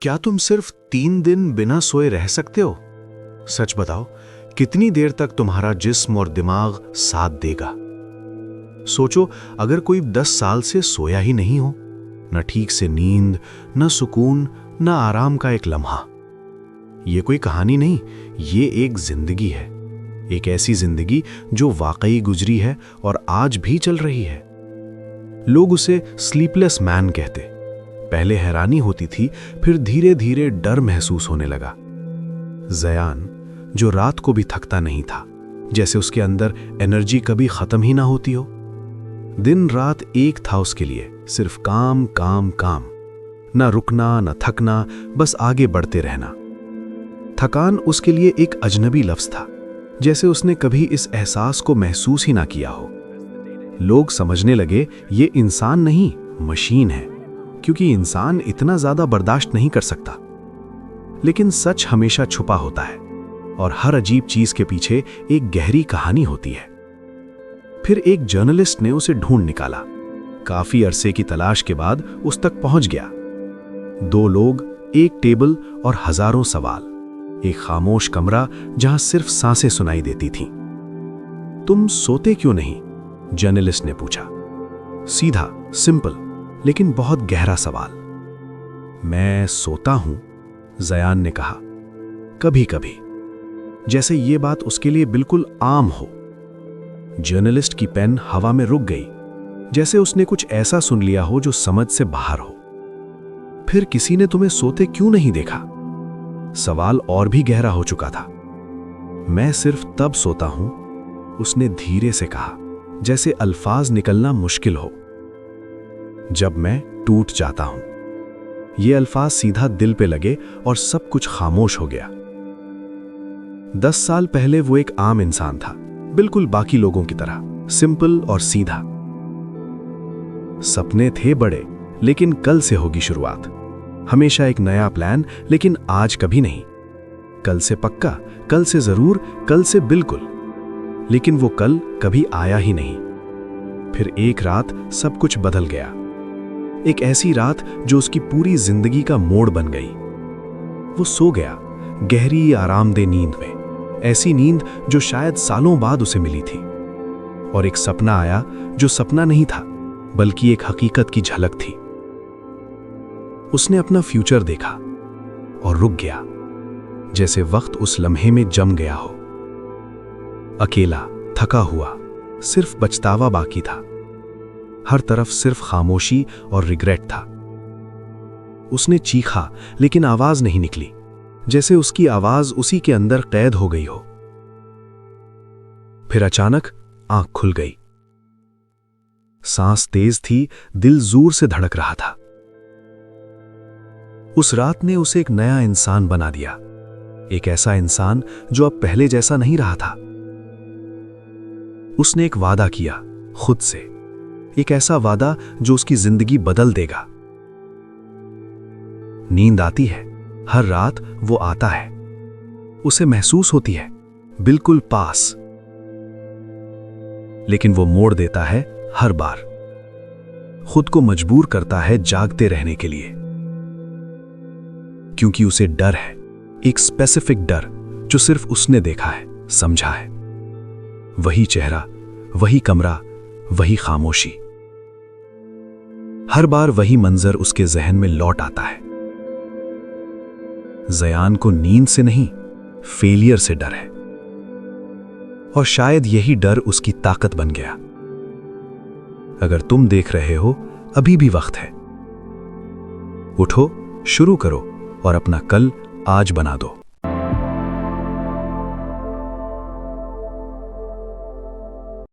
क्या तुम सिर्फ 3 दिन बिना सोए रह सकते हो? सच बताओ, कितनी देर तक तुम्हारा जिस्म और दिमाग साथ देगा? सोचो, अगर कोई 10 साल से सोया ही नहीं हो, न ठीक से नींद, न सुकून, न आराम का एक लम्हा। ये कोई कहानी नहीं, ये एक जिंदगी है। एक ऐसी जिंदगी जो वाकई गुजरी है और आज भी चल रही है। लोग उसे स्लीपलेस मैन कहते। पहले हैरानी होती थी, फिर धीरे धीरे डर महसूस होने लगा। ज़यान, जो रात को भी थकता नहीं था, जैसे उसके अंदर एनर्जी कभी खत्म ही ना होती हो। दिन रात एक था उसके लिए, सिर्फ काम काम काम। ना रुकना, ना थकना, बस आगे बढ़ते रहना। थकान उसके लिए एक अजनबी लफ्ज था, जैसे उसने कभी इस एहसास को महसूस ही ना किया हो। लोग समझने लगे ये इंसान नहीं, मशीन है, क्योंकि इंसान इतना ज्यादा बर्दाश्त नहीं कर सकता। लेकिन सच हमेशा छुपा होता है, और हर अजीब चीज के पीछे एक गहरी कहानी होती है। फिर एक जर्नलिस्ट ने उसे ढूंढ निकाला। काफी अरसे की तलाश के बाद उस तक पहुंच गया। 2 लोग, एक टेबल और हजारों सवाल। एक खामोश कमरा जहां सिर्फ सांसें सुनाई देती थीं। तुम सोते क्यों नहीं? जर्नलिस्ट ने पूछा। सीधा, सिंपल, लेकिन बहुत गहरा सवाल। मैं सोता हूं, ज़यान ने कहा, कभी कभी। जैसे ये बात उसके लिए बिल्कुल आम हो। जर्नलिस्ट की पेन हवा में रुक गई, जैसे उसने कुछ ऐसा सुन लिया हो जो समझ से बाहर हो। फिर किसी ने तुम्हें सोते क्यों नहीं देखा? सवाल और भी गहरा हो चुका था। मैं सिर्फ तब सोता हूं, उसने धीरे से कहा, जैसे अल्फाज निकलना मुश्किल हो, जब मैं टूट जाता हूं। ये अल्फाज सीधा दिल पे लगे और सब कुछ खामोश हो गया। 10 साल पहले वो एक आम इंसान था, बिल्कुल बाकी लोगों की तरह, सिंपल और सीधा। सपने थे बड़े, लेकिन कल से होगी शुरुआत। हमेशा एक नया प्लान, लेकिन आज कभी नहीं। कल से पक्का, कल से जरूर, कल से बिल्कुल। लेकिन वो कल कभी आया ही नहीं। फिर एक रात सब कुछ बदल गया। एक ऐसी रात जो उसकी पूरी जिंदगी का मोड़ बन गई। वो सो गया, गहरी आरामदेह नींद में, ऐसी नींद जो शायद सालों बाद उसे मिली थी। और एक सपना आया जो सपना नहीं था, बल्कि एक हकीकत की झलक थी। उसने अपना फ्यूचर देखा और रुक गया, जैसे वक्त उस लम्हे में जम गया हो। अकेला, थका हुआ, सिर्फ पछतावा बाकी था। हर तरफ सिर्फ खामोशी और रिग्रेट था। उसने चीखा, लेकिन आवाज नहीं निकली, जैसे उसकी आवाज उसी के अंदर कैद हो गई हो। फिर अचानक आंख खुल गई। सांस तेज थी, दिल जोर से धड़क रहा था। उस रात ने उसे एक नया इंसान बना दिया, एक ऐसा इंसान जो अब पहले जैसा नहीं रहा था। उसने एक वादा किया खुद से, एक ऐसा वादा जो उसकी जिंदगी बदल देगा। नींद आती है, हर रात वो आता है, उसे महसूस होती है बिल्कुल पास। लेकिन वो मोड़ देता है हर बार, खुद को मजबूर करता है जागते रहने के लिए। क्योंकि उसे डर है, एक स्पेसिफिक डर जो सिर्फ उसने देखा है, समझा है। वही चेहरा, वही कमरा, वही खामोशी। हर बार वही मंजर उसके जहन में लौट आता है। ज़यान को नींद से नहीं, फेलियर से डर है। और शायद यही डर उसकी ताकत बन गया। अगर तुम देख रहे हो, अभी भी वक्त है। उठो, शुरू करो और अपना कल आज बना दो।